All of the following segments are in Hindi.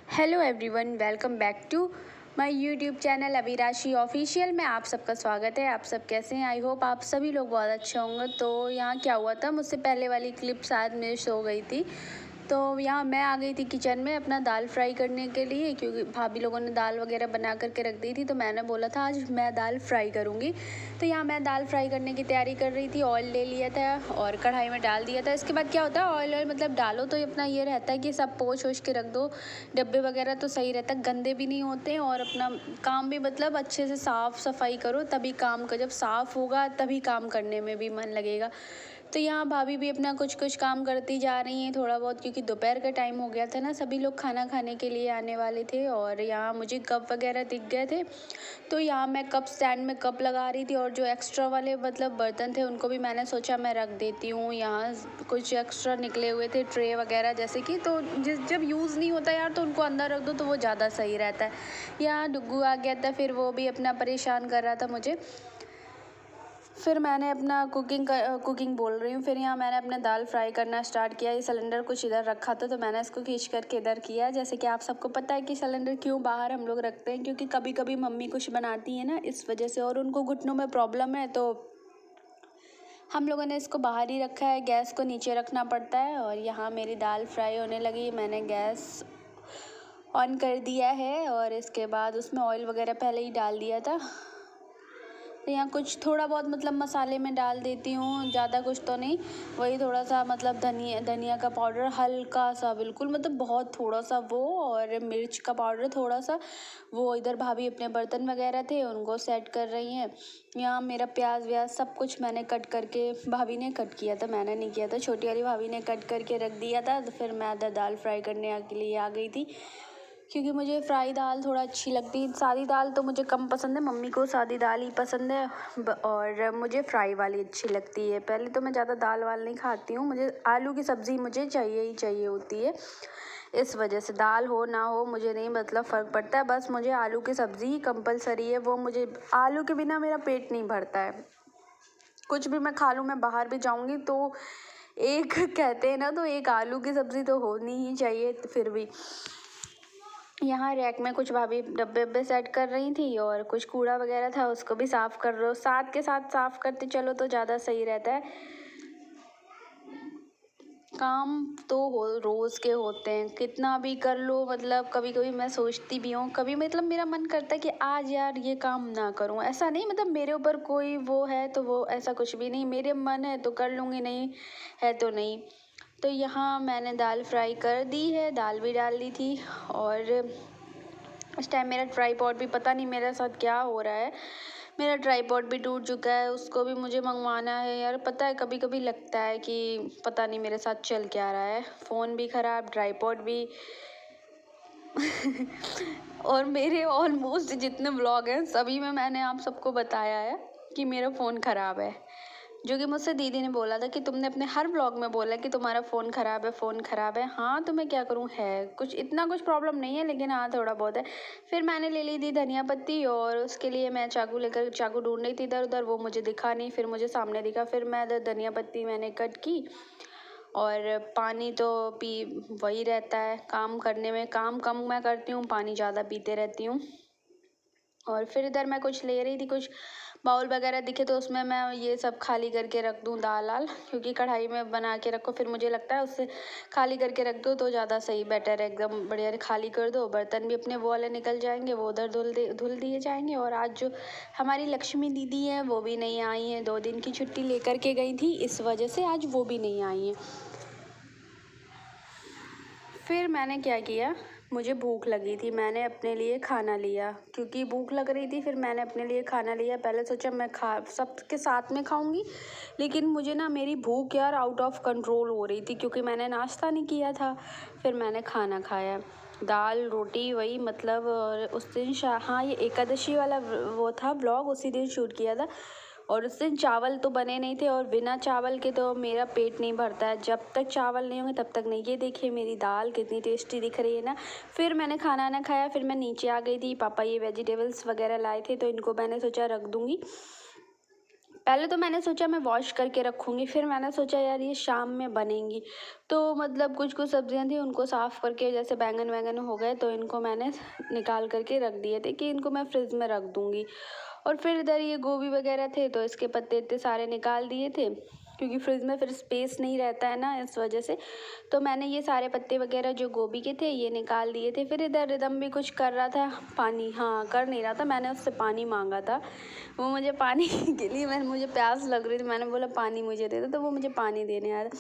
Hello everyone, welcome back to my YouTube channel Abhirashi official में आप सबका स्वागत है। आप सब कैसे हैं? आई होप आप सभी लोग बहुत अच्छे होंगे। तो यहाँ क्या हुआ था, मुझसे पहले वाली क्लिप शायद मिस हो गई थी। तो यहाँ मैं आ गई थी किचन में अपना दाल फ्राई करने के लिए, क्योंकि भाभी लोगों ने दाल वगैरह बना करके रख दी थी। तो मैंने बोला था आज मैं दाल फ्राई करूँगी। तो यहाँ मैं दाल फ्राई करने की तैयारी कर रही थी। ऑयल ले लिया था और कढ़ाई में डाल दिया था। इसके बाद क्या होता है, ऑयल मतलब डालो तो अपना ये रहता है कि सब पोंछ ओछ के रख दो, डब्बे वगैरह तो सही रहता है, गंदे भी नहीं होते। और अपना काम भी मतलब अच्छे से साफ़ सफाई करो, तभी काम का जब साफ़ होगा तभी काम करने में भी मन लगेगा। तो यहाँ भाभी भी अपना कुछ कुछ काम करती जा रही हैं थोड़ा बहुत, क्योंकि दोपहर का टाइम हो गया था ना, सभी लोग खाना खाने के लिए आने वाले थे। और यहाँ मुझे कप वगैरह दिख गए थे, तो यहाँ मैं कप स्टैंड में कप लगा रही थी। और जो एक्स्ट्रा वाले मतलब बर्तन थे उनको भी मैंने सोचा मैं रख देती हूँ। यहाँ कुछ एक्स्ट्रा निकले हुए थे ट्रे वगैरह जैसे कि, तो जब यूज़ नहीं होता यार तो उनको अंदर रख दो तो वो ज़्यादा सही रहता है। यहाँ डुग्गू आ गया था, फिर वो भी अपना परेशान कर रहा था मुझे। फिर मैंने अपना कुकिंग बोल रही हूँ, फिर यहाँ मैंने अपना दाल फ्राई करना स्टार्ट किया। ये सिलेंडर कुछ इधर रखा था तो मैंने इसको खींच करके इधर किया। जैसे कि आप सबको पता है कि सिलेंडर क्यों बाहर हम लोग रखते हैं, क्योंकि कभी कभी मम्मी कुछ बनाती है ना, इस वजह से, और उनको घुटनों में प्रॉब्लम है, तो हम लोगों ने इसको बाहर ही रखा है। गैस को नीचे रखना पड़ता है। और यहाँ मेरी दाल फ्राई होने लगी, मैंने गैस ऑन कर दिया है और इसके बाद उसमें ऑयल वगैरह पहले ही डाल दिया था। तो यहाँ कुछ थोड़ा बहुत मतलब मसाले में डाल देती हूँ, ज़्यादा कुछ तो नहीं। वही थोड़ा सा मतलब धनिया का पाउडर हल्का सा, बिल्कुल मतलब बहुत थोड़ा सा वो, और मिर्च का पाउडर थोड़ा सा वो। इधर भाभी अपने बर्तन वगैरह थे उनको सेट कर रही हैं। यहाँ मेरा प्याज व्याज सब कुछ मैंने कट करके, भाभी ने कट किया था, मैंने नहीं किया था, छोटी वाली भाभी ने कट करके रख दिया था। तो फिर मैं इधर दाल फ्राई करने के लिए आ गई थी, क्योंकि मुझे फ्राई दाल थोड़ा अच्छी लगती है। सादी दाल तो मुझे कम पसंद है, मम्मी को सादी दाल ही पसंद है और मुझे फ्राई वाली अच्छी लगती है। पहले तो मैं ज़्यादा दाल वाल नहीं खाती हूँ, मुझे आलू की सब्ज़ी मुझे चाहिए ही चाहिए होती है। इस वजह से दाल हो ना हो मुझे नहीं मतलब फ़र्क पड़ता है, बस मुझे आलू की सब्ज़ी ही कंपलसरी है। वो मुझे आलू के बिना मेरा पेट नहीं भरता है। कुछ भी मैं खा लूँ, मैं बाहर भी जाऊँगी तो एक कहते हैं ना, तो एक आलू की सब्ज़ी तो होनी ही चाहिए। तो फिर भी यहाँ रैक में कुछ भाभी डब्बे सेट कर रही थी और कुछ कूड़ा वगैरह था उसको भी साफ़ कर रहे हो। साथ के साथ साफ़ करते चलो तो ज़्यादा सही रहता है। काम तो हो रोज़ के होते हैं, कितना भी कर लो, मतलब कभी कभी मैं सोचती भी हूँ, कभी मतलब मेरा मन करता है कि आज यार ये काम ना करूँ। ऐसा नहीं मतलब मेरे ऊपर कोई वो है तो वो, ऐसा कुछ भी नहीं, मेरे मन है तो कर लूँगी, नहीं है तो नहीं। तो यहाँ मैंने दाल फ्राई कर दी है, दाल भी डाल दी थी। और इस टाइम मेरा ट्राईपॉड भी, पता नहीं मेरे साथ क्या हो रहा है, मेरा ट्राईपॉड भी टूट चुका है, उसको भी मुझे मंगवाना है यार। पता है कभी कभी लगता है कि पता नहीं मेरे साथ चल क्या रहा है, फ़ोन भी ख़राब, ट्राईपॉड भी और मेरे ऑलमोस्ट जितने व्लॉग हैं सभी में मैंने आप सबको बताया है कि मेरा फ़ोन ख़राब है, जो कि मुझसे दीदी ने बोला था कि तुमने अपने हर व्लॉग में बोला कि तुम्हारा फ़ोन ख़राब है, फ़ोन ख़राब है। हाँ तो मैं क्या करूँ, है कुछ इतना कुछ प्रॉब्लम नहीं है, लेकिन हाँ थोड़ा बहुत है। फिर मैंने ले ली थी धनिया पत्ती और उसके लिए मैं चाकू ढूंढ रही थी इधर उधर, वो मुझे दिखा नहीं, फिर मुझे सामने दिखा, फिर मैं इधर धनिया पत्ती मैंने कट की। और पानी तो पी वही रहता है, काम करने में काम कम मैं करती हूँ, पानी ज़्यादा पीते रहती हूँ। और फिर इधर मैं कुछ ले रही थी, कुछ बाउल वगैरह दिखे तो उसमें मैं ये सब खाली करके रख दूँ दाल आल, क्योंकि कढ़ाई में बना के रखो फिर मुझे लगता है उससे खाली करके रख दो तो ज़्यादा सही, बेटर है, एकदम बढ़िया। खाली कर दो, बर्तन भी अपने वो वाले निकल जाएंगे, वो उधर धुल दिए जाएंगे। और आज जो हमारी लक्ष्मी दीदी हैं वो भी नहीं आई हैं, 2 दिन की छुट्टी लेकर के गई थी, इस वजह से आज वो भी नहीं आई हैं। फिर मैंने क्या किया, मुझे भूख लगी थी, मैंने अपने लिए खाना लिया, क्योंकि भूख लग रही थी। फिर मैंने अपने लिए खाना लिया, पहले सोचा मैं सबके साथ में खाऊंगी, लेकिन मुझे ना मेरी भूख यार आउट ऑफ कंट्रोल हो रही थी, क्योंकि मैंने नाश्ता नहीं किया था। फिर मैंने खाना खाया, दाल रोटी वही मतलब। और उस दिन हाँ ये एकादशी वाला वो था ब्लॉग, उसी दिन शूट किया था। और उस दिन चावल तो बने नहीं थे, और बिना चावल के तो मेरा पेट नहीं भरता है, जब तक चावल नहीं होंगे तब तक नहीं। ये देखिए मेरी दाल कितनी टेस्टी दिख रही है ना। फिर मैंने खाना ना खाया, फिर मैं नीचे आ गई थी, पापा ये वेजिटेबल्स वगैरह लाए थे तो इनको मैंने सोचा रख दूँगी। पहले तो मैंने सोचा मैं वॉश करके रखूँगी, फिर मैंने सोचा यार ये शाम में बनेंगी, तो मतलब कुछ कुछ सब्जियां थी उनको साफ़ करके, जैसे बैंगन वैगन हो गए तो इनको मैंने निकाल करके रख दिए थे कि इनको मैं फ्रिज में रख दूँगी। और फिर इधर ये गोभी वगैरह थे तो इसके पत्ते इतने सारे निकाल दिए थे, क्योंकि फ्रिज में फिर स्पेस नहीं रहता है ना, इस वजह से। तो मैंने ये सारे पत्ते वगैरह जो गोभी के थे ये निकाल दिए थे। फिर इधर रिदम भी कुछ कर रहा था, पानी, हाँ कर नहीं रहा था, मैंने उससे पानी मांगा था। वो मुझे पानी के लिए, मुझे प्यास लग रही थी, मैंने बोला पानी मुझे दे दो, तो वो मुझे पानी देने आया था।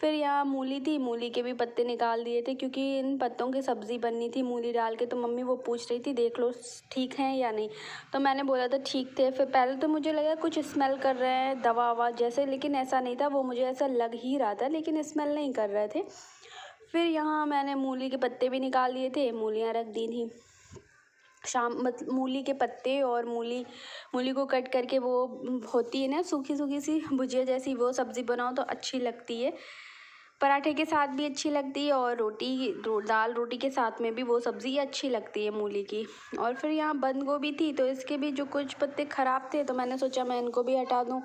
फिर यहाँ मूली थी, मूली के भी पत्ते निकाल दिए थे, क्योंकि इन पत्तों की सब्ज़ी बननी थी मूली डाल के। तो मम्मी वो पूछ रही थी देख लो ठीक हैं या नहीं, तो मैंने बोला था ठीक थे। फिर पहले तो मुझे लगा कुछ स्मेल कर रहे हैं दवा ववा जैसे, लेकिन ऐसा नहीं था, वो मुझे ऐसा लग ही रहा था, लेकिन स्मेल नहीं कर रहे थे। फिर यहाँ मैंने मूली के पत्ते भी निकाल दिए थे, मूलियाँ रख दी थी। मूली के पत्ते और मूली को कट करके, वो होती है ना सूखी सूखी सी भुजिया जैसी, वो सब्ज़ी बनाओ तो अच्छी लगती है, पराठे के साथ भी अच्छी लगती है, और दाल रोटी के साथ में भी वो सब्ज़ी अच्छी लगती है मूली की। और फिर यहाँ बंद गोभी थी तो इसके भी जो कुछ पत्ते ख़राब थे, तो मैंने सोचा मैं इनको भी हटा दूँ।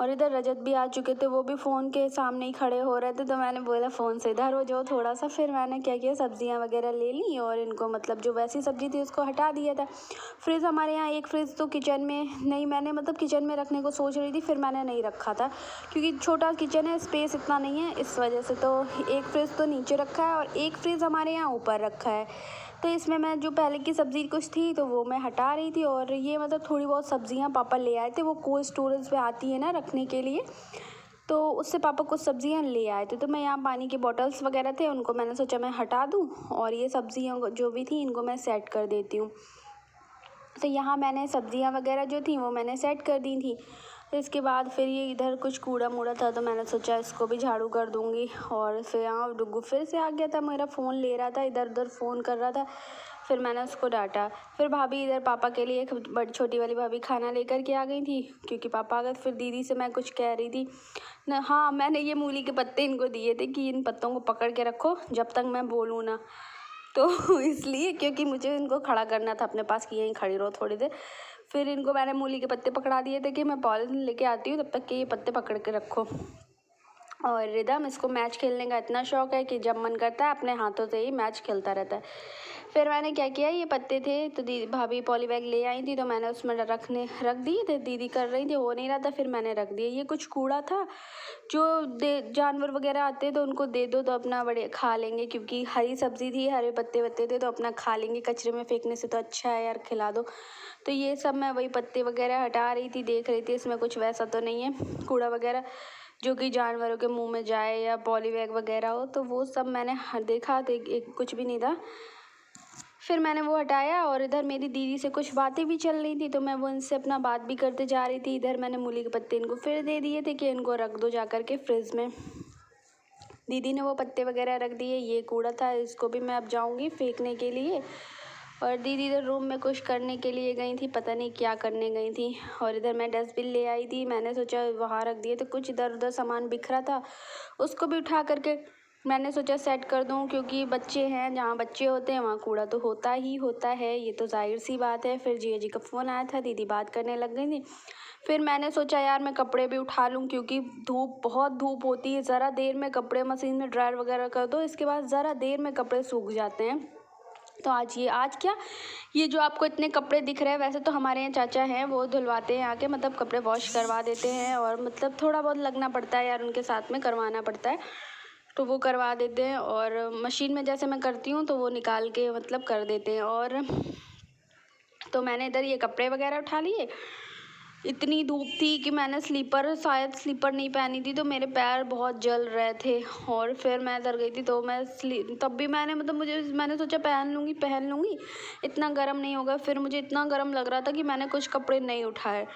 और इधर रजत भी आ चुके थे, वो भी फ़ोन के सामने ही खड़े हो रहे थे, तो मैंने बोला फ़ोन से इधर हो जाओ थोड़ा सा। फिर मैंने क्या किया, सब्जियां वगैरह ले ली और इनको मतलब जो वैसी सब्ज़ी थी उसको हटा दिया था। फ्रिज हमारे यहाँ एक फ्रिज तो किचन में नहीं, मैंने मतलब किचन में रखने को सोच रही थी, फिर मैंने नहीं रखा था, क्योंकि छोटा किचन है, स्पेस इतना नहीं है, इस वजह से। तो एक फ्रिज तो नीचे रखा है और एक फ्रिज हमारे यहाँ ऊपर रखा है। तो इसमें मैं जो पहले की सब्ज़ी कुछ थी तो वो मैं हटा रही थी, और ये मतलब थोड़ी बहुत सब्जियां पापा ले आए थे, वो कोल्ड स्टोरेज पे आती है ना रखने के लिए, तो उससे पापा कुछ सब्जियां ले आए थे। तो मैं यहाँ पानी की बॉटल्स वगैरह थे, उनको मैंने सोचा मैं हटा दूँ, और ये सब्जियां जो भी थी इनको मैं सेट कर देती हूँ। तो यहाँ मैंने सब्जियां वगैरह जो थी वो मैंने सेट कर दी थी। तो इसके बाद फिर ये इधर कुछ कूड़ा मूड़ा था, तो मैंने सोचा इसको भी झाड़ू कर दूँगी। और फिर यहाँ डुग्गू फिर से आ गया था, मेरा फ़ोन ले रहा था, इधर उधर फ़ोन कर रहा था, फिर मैंने उसको डांटा। फिर भाभी इधर पापा के लिए, एक बड़ी छोटी वाली भाभी खाना लेकर के आ गई थी, क्योंकि पापा आ गए। फिर दीदी से मैं कुछ कह रही थी ना, हाँ मैंने ये मूली के पत्ते इनको दिए थे कि इन पत्तों को पकड़ के रखो जब तक मैं बोलूँ ना, तो इसलिए, क्योंकि मुझे इनको खड़ा करना था अपने पास कि यहीं खड़ी रहो थोड़ी देर। फिर इनको मैंने मूली के पत्ते पकड़ा दिए थे कि मैं पॉलिथीन लेके आती हूँ, तब तक के ये पत्ते पकड़ के रखो। और रिदम, इसको मैच खेलने का इतना शौक है कि जब मन करता है अपने हाथों से ही मैच खेलता रहता है। फिर मैंने क्या किया, ये पत्ते थे तो दीदी भाभी पॉली बैग ले आई थी, तो मैंने उसमें रख दिए थे, दीदी कर रही थी, हो नहीं रहा था, फिर मैंने रख दिया। ये कुछ कूड़ा था, जो जानवर वगैरह आते तो उनको दे दो तो अपना बड़े खा लेंगे, क्योंकि हरी सब्ज़ी थी, हरे पत्ते वत्ते थे, तो अपना खा लेंगे, कचरे में फेंकने से तो अच्छा है यार खिला दो। तो ये सब मैं वही पत्ते वगैरह हटा रही थी, देख रही थी इसमें कुछ वैसा तो नहीं है कूड़ा वगैरह जो कि जानवरों के मुंह में जाए या पॉली बैग वगैरह हो, तो वो सब मैंने देखा तो कुछ भी नहीं था। फिर मैंने वो हटाया, और इधर मेरी दीदी से कुछ बातें भी चल रही थी, तो मैं वो इनसे अपना बात भी करते जा रही थी। इधर मैंने मूली के पत्ते इनको फिर दे दिए थे कि इनको रख दो जा कर के फ्रिज में। दीदी ने वो पत्ते वगैरह रख दिए, ये कूड़ा था, इसको भी मैं अब जाऊंगी फेंकने के लिए। और दीदी इधर रूम में कुछ करने के लिए गई थी, पता नहीं क्या करने गई थी। और इधर मैं डस्टबिन ले आई थी, मैंने सोचा वहाँ रख दिए, तो कुछ इधर उधर सामान बिखरा था, उसको भी उठा करके मैंने सोचा सेट कर दूं, क्योंकि बच्चे हैं, जहाँ बच्चे होते हैं वहाँ कूड़ा तो होता ही होता है, ये तो जाहिर सी बात है। फिर जिया जी का फ़ोन आया था, दीदी बात करने लग गई थी। फिर मैंने सोचा यार मैं कपड़े भी उठा लूँ, क्योंकि बहुत धूप होती है, ज़रा देर में कपड़े मशीन में ड्रायर वगैरह कर दो, इसके बाद ज़रा देर में कपड़े सूख जाते हैं। तो आज क्या, ये जो आपको इतने कपड़े दिख रहे हैं, वैसे तो हमारे यहाँ चाचा हैं, वो धुलवाते हैं आके, मतलब कपड़े वॉश करवा देते हैं, और मतलब थोड़ा बहुत लगना पड़ता है यार, उनके साथ में करवाना पड़ता है, तो वो करवा देते हैं। और मशीन में जैसे मैं करती हूँ तो वो निकाल के मतलब कर देते हैं। और तो मैंने इधर ये कपड़े वगैरह उठा लिए। इतनी धूप थी कि मैंने शायद स्लीपर नहीं पहनी थी, तो मेरे पैर बहुत जल रहे थे। और फिर मैं इधर गई थी, तो मैं तब भी मैंने मतलब मैंने सोचा पहन लूँगी, इतना गर्म नहीं होगा। फिर मुझे इतना गर्म लग रहा था कि मैंने कुछ कपड़े नहीं उठाए,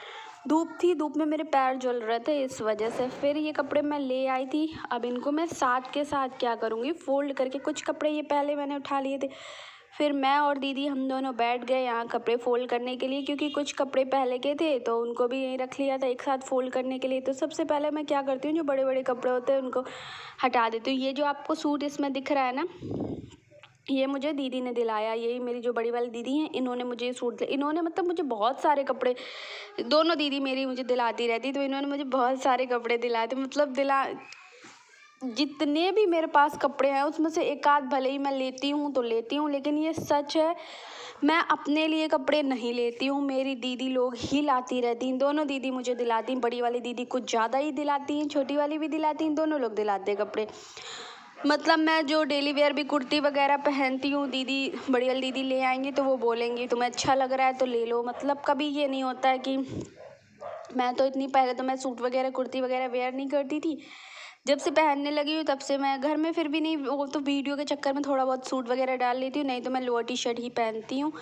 धूप थी, धूप में मेरे पैर जल रहे थे, इस वजह से। फिर ये कपड़े मैं ले आई थी, अब इनको मैं साथ के साथ क्या करूँगी, फोल्ड करके। कुछ कपड़े ये पहले मैंने उठा लिए थे, फिर मैं और दीदी हम दोनों बैठ गए यहाँ कपड़े फोल्ड करने के लिए, क्योंकि कुछ कपड़े पहले के थे तो उनको भी यहीं रख लिया था एक साथ फोल्ड करने के लिए। तो सबसे पहले मैं क्या करती हूँ, जो बड़े बड़े कपड़े होते हैं उनको हटा देती हूँ। ये जो आपको सूट इसमें दिख रहा है ना, ये मुझे दीदी ने दिलाया, यही मेरी जो बड़ी वाली दीदी हैं, इन्होंने मुझे ये सूट इन्होंने मतलब मुझे बहुत सारे कपड़े, दोनों दीदी मेरी मुझे दिलाती रहती, तो इन्होंने मुझे बहुत सारे कपड़े दिलाए थे। मतलब जितने भी मेरे पास कपड़े हैं उसमें से एक आध भले ही मैं लेती हूँ तो लेती हूँ, लेकिन ये सच है मैं अपने लिए कपड़े नहीं लेती हूँ, मेरी दीदी लोग ही लाती रहती हैं। दोनों दीदी मुझे दिलाती हैं, बड़ी वाली दीदी कुछ ज़्यादा ही दिलाती हैं, छोटी वाली भी दिलाती हैं, दोनों लोग दिलाते हैं कपड़े। मतलब मैं जो डेली वेयर भी कुर्ती वगैरह पहनती हूँ, दीदी बड़ी वाली दीदी ले आएंगी तो वो बोलेंगी तुम्हें अच्छा लग रहा है तो ले लो। मतलब कभी ये नहीं होता है कि मैं तो इतनी, पहले तो मैं सूट वगैरह कुर्ती वगैरह वेयर नहीं करती थी, जब से पहनने लगी हूँ तब से मैं घर में फिर भी नहीं, वो तो वीडियो के चक्कर में थोड़ा बहुत सूट वगैरह डाल लेती हूँ, नहीं तो मैं लोअर टी शर्ट ही पहनती हूँ।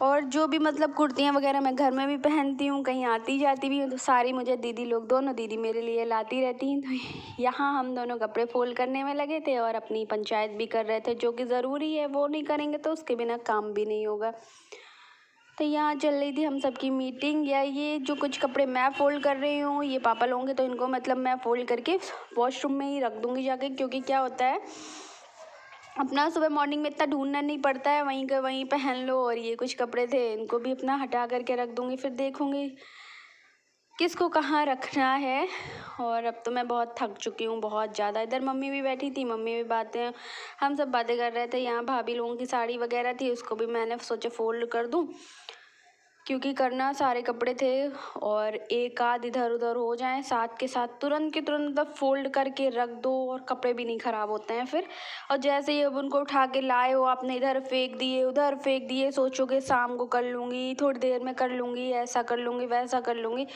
और जो भी मतलब कुर्तियाँ वगैरह मैं घर में भी पहनती हूँ, कहीं आती जाती भी हूँ तो सारी मुझे दीदी लोग, दोनों दीदी मेरे लिए लाती रहती हैं। तो यहाँ हम दोनों कपड़े फोल्ड करने में लगे थे और अपनी पंचायत भी कर रहे थे, जो कि ज़रूरी है, वो नहीं करेंगे तो उसके बिना काम भी नहीं होगा। तो यहाँ चल रही थी हम सबकी मीटिंग। या ये जो कुछ कपड़े मैं फ़ोल्ड कर रही हूँ ये पापा लोगे तो इनको मतलब मैं फ़ोल्ड करके वॉशरूम में ही रख दूँगी जाके, क्योंकि क्या होता है अपना सुबह मॉर्निंग में इतना ढूंढना नहीं पड़ता है, वहीं का वहीं पहन लो। और ये कुछ कपड़े थे इनको भी अपना हटा करके रख दूँगी, फिर देखूँगी किसको कहाँ रखना है। और अब तो मैं बहुत थक चुकी हूँ, बहुत ज़्यादा। इधर मम्मी भी बैठी थी, मम्मी भी हम सब बातें कर रहे थे। यहाँ भाभी लोगों की साड़ी वगैरह थी, उसको भी मैंने सोचा फ़ोल्ड कर दूँ, क्योंकि करना सारे कपड़े थे और एक आध इधर उधर हो जाएं साथ के साथ तुरंत के तुरंत मतलब फ़ोल्ड करके रख दो और कपड़े भी नहीं ख़राब होते हैं फिर। और जैसे ही अब उनको उठा के लाए हो, आपने इधर फेंक दिए उधर फेंक दिए, सोचोगे शाम को कर लूँगी, थोड़ी देर में कर लूँगी, ऐसा कर लूँगी वैसा कर लूँगी,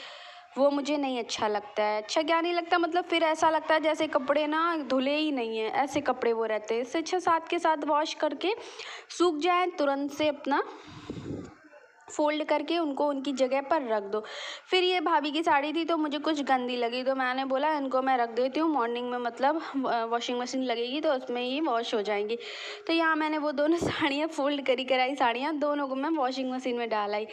वो मुझे नहीं अच्छा लगता है। अच्छा क्या नहीं लगता, मतलब फिर ऐसा लगता है जैसे कपड़े ना धुले ही नहीं है, ऐसे कपड़े वो रहते हैं। इससे अच्छा साथ के साथ वॉश करके सूख जाए तुरंत से अपना फ़ोल्ड करके उनको उनकी जगह पर रख दो। फिर ये भाभी की साड़ी थी तो मुझे कुछ गंदी लगी, तो मैंने बोला इनको मैं रख देती हूँ, मॉर्निंग में मतलब वॉशिंग मशीन लगेगी तो उसमें ही वॉश हो जाएंगी। तो यहाँ मैंने वो दोनों साड़ियाँ फ़ोल्ड कराई साड़ियाँ दोनों को मैं वॉशिंग मशीन में डाल आई।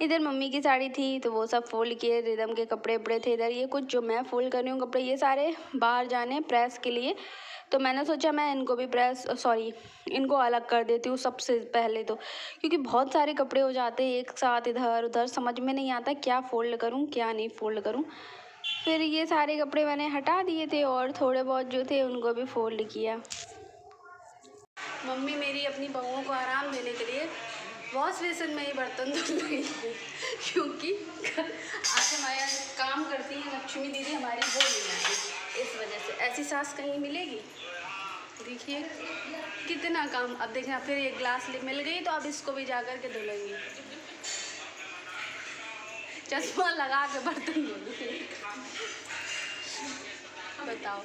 इधर मम्मी की साड़ी थी तो वो सब फ़ोल्ड किए, रिदम के कपड़े वपड़े थे इधर। ये कुछ जो मैं फ़ोल्ड कर रही हूँ कपड़े ये सारे बाहर जाने प्रेस के लिए, तो मैंने सोचा मैं इनको भी इनको अलग कर देती हूँ सबसे पहले, तो क्योंकि बहुत सारे कपड़े हो जाते हैं एक साथ इधर उधर, समझ में नहीं आता क्या फ़ोल्ड करूँ क्या नहीं फ़ोल्ड करूँ। फिर ये सारे कपड़े मैंने हटा दिए थे और थोड़े बहुत जो थे उनको भी फ़ोल्ड किया। मम्मी मेरी अपनी बहुओं को आराम देने के लिए वॉश बेसिन में ही बर्तन धुल रही है, क्योंकि आज हमारे यहाँ काम करती है लक्ष्मी दीदी हमारी, वो नहीं आती, इस वजह से। ऐसी सास कहीं मिलेगी? देखिए कितना काम। अब देखना फिर ये ग्लास मिल गई तो अब इसको भी जा कर के धुलेंगी, चश्मा लगा के बर्तन धुलेंगी। बताओ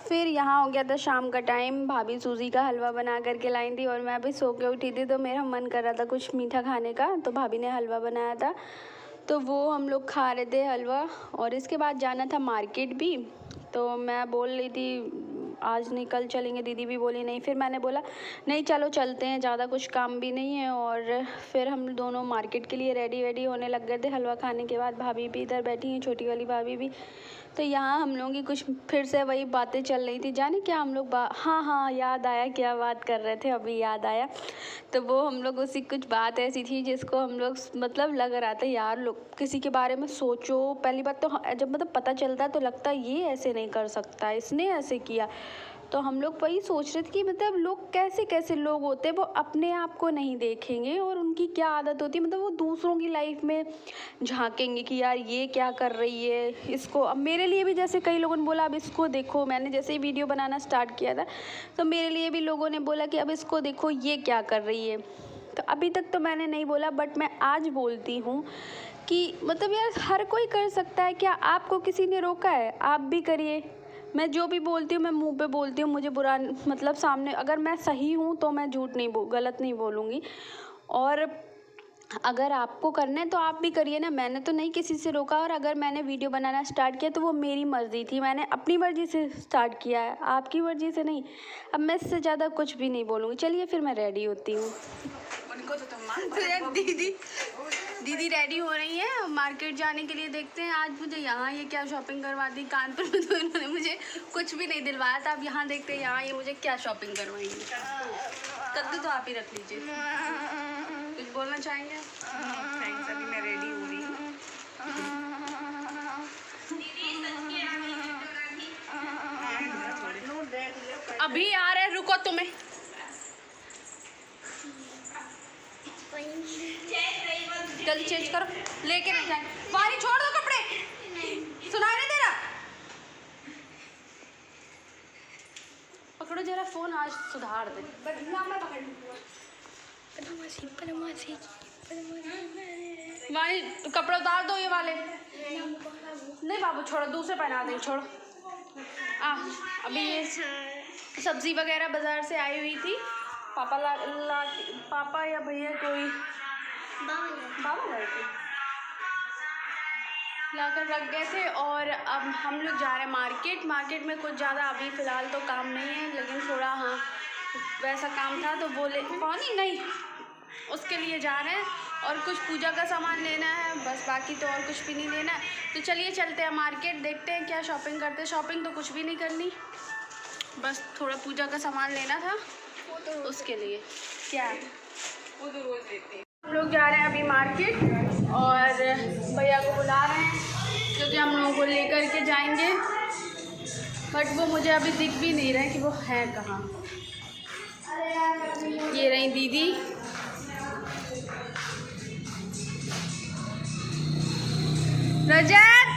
फिर यहाँ हो गया था शाम का टाइम, भाभी सूजी का हलवा बना करके लाई थी और मैं भी सो के उठी थी तो मेरा मन कर रहा था कुछ मीठा खाने का, तो भाभी ने हलवा बनाया था तो वो हम लोग खा रहे थे हलवा। और इसके बाद जाना था मार्केट भी, तो मैं बोल रही थी आज नहीं कल चलेंगे, दीदी भी बोली नहीं, फिर मैंने बोला नहीं चलो चलते हैं, ज़्यादा कुछ काम भी नहीं है। और फिर हम दोनों मार्केट के लिए रेडी वेडी होने लग गए थे हलवा खाने के बाद। भाभी भी इधर बैठी हैं, छोटी वाली भाभी भी। तो यहाँ हम लोगों की कुछ फिर से वही बातें चल रही थी, जाने क्या हम लोग हाँ याद आया क्या बात कर रहे थे, अभी याद आया। तो वो हम लोग उसी कुछ बात ऐसी थी जिसको हम लोग मतलब लग रहा था यार लोग किसी के बारे में सोचो, पहली बात तो जब मतलब पता चलता है तो लगता है ये ऐसे नहीं कर सकता, इसने ऐसे किया। तो हम लोग वही सोच रहे थे कि मतलब लोग कैसे कैसे लोग होते हैं, वो अपने आप को नहीं देखेंगे और उनकी क्या आदत होती है, मतलब वो दूसरों की लाइफ में झांकेंगे कि यार ये क्या कर रही है इसको। अब मेरे लिए भी जैसे कई लोगों ने बोला अब इसको देखो, मैंने जैसे ही वीडियो बनाना स्टार्ट किया था तो मेरे लिए भी लोगों ने बोला कि अब इसको देखो ये क्या कर रही है। तो अभी तक तो मैंने नहीं बोला, बट मैं आज बोलती हूँ कि मतलब यार हर कोई कर सकता है, क्या आपको किसी ने रोका है? आप भी करिए। मैं जो भी बोलती हूँ मैं मुंह पे बोलती हूँ, मुझे बुरा मतलब सामने अगर मैं सही हूँ तो मैं झूठ नहीं गलत नहीं बोलूँगी। और अगर आपको करना है तो आप भी करिए ना, मैंने तो नहीं किसी से रोका। और अगर मैंने वीडियो बनाना स्टार्ट किया तो वो मेरी मर्ज़ी थी, मैंने अपनी मर्ज़ी से स्टार्ट किया है, आपकी मर्ज़ी से नहीं। अब मैं इससे ज़्यादा कुछ भी नहीं बोलूँगी। चलिए फिर मैं रेडी होती हूँ। उनको तो तुम मान दीदी रेडी हो रही हैं मार्केट जाने के लिए। देखते हैं आज मुझे यहाँ ये क्या शॉपिंग करवा दी। कानपुर में तो इन्होंने मुझे कुछ भी नहीं दिलवाया था। अब यहाँ देखते हैं यहाँ ये मुझे क्या शॉपिंग करवाएंगे। कद्दू तो आप ही रख लीजिए। कुछ बोलना चाहेंगे? थैंक्स, अभी मैं रेडी हो रही हूँ। अभी आ रहे, रुको तुम्हें। जल्दी चेंज करो, लेके नहीं जाए। वाली छोड़ दो कपड़े, सुनाई नहीं दे रहा। पकड़ो जरा फोन, आज सुधार दे। वाली कपड़े उतार दो ये वाले। नहीं बाबू छोड़ो, दूसरे पहना दे, छोड़ो। अभी ये सब्जी वगैरह बाजार से आई हुई थी। पापा या भैया कोई बाबा लाए थे, लाकर रख गए थे। और अब हम लोग जा रहे हैं मार्केट में कुछ ज़्यादा अभी फ़िलहाल तो काम नहीं है, लेकिन थोड़ा हाँ वैसा काम था तो बोले पानी नहीं, उसके लिए जा रहे हैं। और कुछ पूजा का सामान लेना है बस, बाकी तो और कुछ भी नहीं लेना है। तो चलिए चलते हैं मार्केट, देखते हैं क्या शॉपिंग करते हैं। शॉपिंग तो कुछ भी नहीं करनी, बस थोड़ा पूजा का सामान लेना था उसके लिए। क्या वो तो रोज लेते हैं। हम लोग जा रहे हैं अभी मार्केट और भैया को बुला रहे हैं क्योंकि हम लोगों को लेकर के जाएंगे, बट वो मुझे अभी दिख भी नहीं रहा है कि वो है कहाँ। ये रही दीदी। रजत,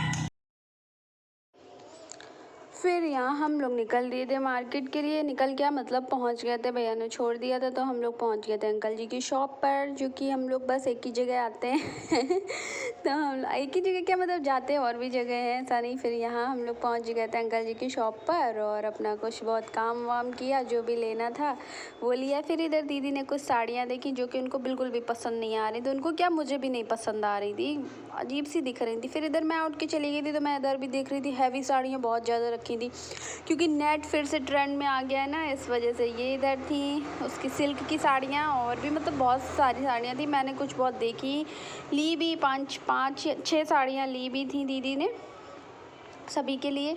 फिर यहाँ हम लोग निकल दिए थे मार्केट के लिए। निकल क्या मतलब पहुँच गए थे, भैया ने छोड़ दिया था तो हम लोग पहुँच गए थे अंकल जी की शॉप पर। जो कि हम लोग बस एक ही जगह आते हैं तो हम एक ही जगह क्या मतलब जाते हैं और भी जगह है ऐसा नहीं। फिर यहाँ हम लोग पहुँच गए थे अंकल जी की शॉप पर और अपना कुछ बहुत काम वाम किया, जो भी लेना था वो लिया। फिर इधर दीदी ने कुछ साड़ियाँ देखी जो कि उनको बिल्कुल भी पसंद नहीं आ रही थी। उनको क्या, मुझे भी नहीं पसंद आ रही थी, अजीब सी दिख रही थी। फिर इधर मैं उठ के चली गई थी तो मैं इधर भी देख रही थी, हैवी साड़ियाँ बहुत ज़्यादा रखी थी क्योंकि नेट फिर से ट्रेंड में आ गया है ना, इस वजह से। ये इधर थी उसकी सिल्क की साड़ियाँ और भी मतलब बहुत सारी साड़ियाँ थी। मैंने कुछ बहुत देखी, ली भी, पाँच छः साड़ियाँ ली भी थी दीदी ने सभी के लिए।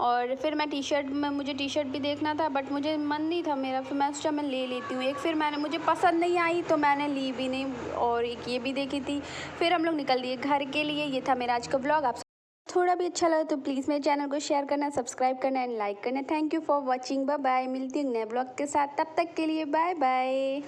और फिर मैं मुझे टी शर्ट भी देखना था बट मुझे मन नहीं था मेरा, फिर मैं सोचा मैं ले लेती हूँ एक। फिर मुझे पसंद नहीं आई तो मैंने ली भी नहीं। और एक ये भी देखी थी। फिर हम लोग निकल दिए घर के लिए। ये था मेरा आज का ब्लॉग। आप थोड़ा भी अच्छा लगा तो प्लीज़ मेरे चैनल को शेयर करना, सब्सक्राइब करना एंड लाइक करना। Thank you for watching. Bye bye, मिलती हूँ नए ब्लॉग के साथ, तब तक के लिए बाय बाय।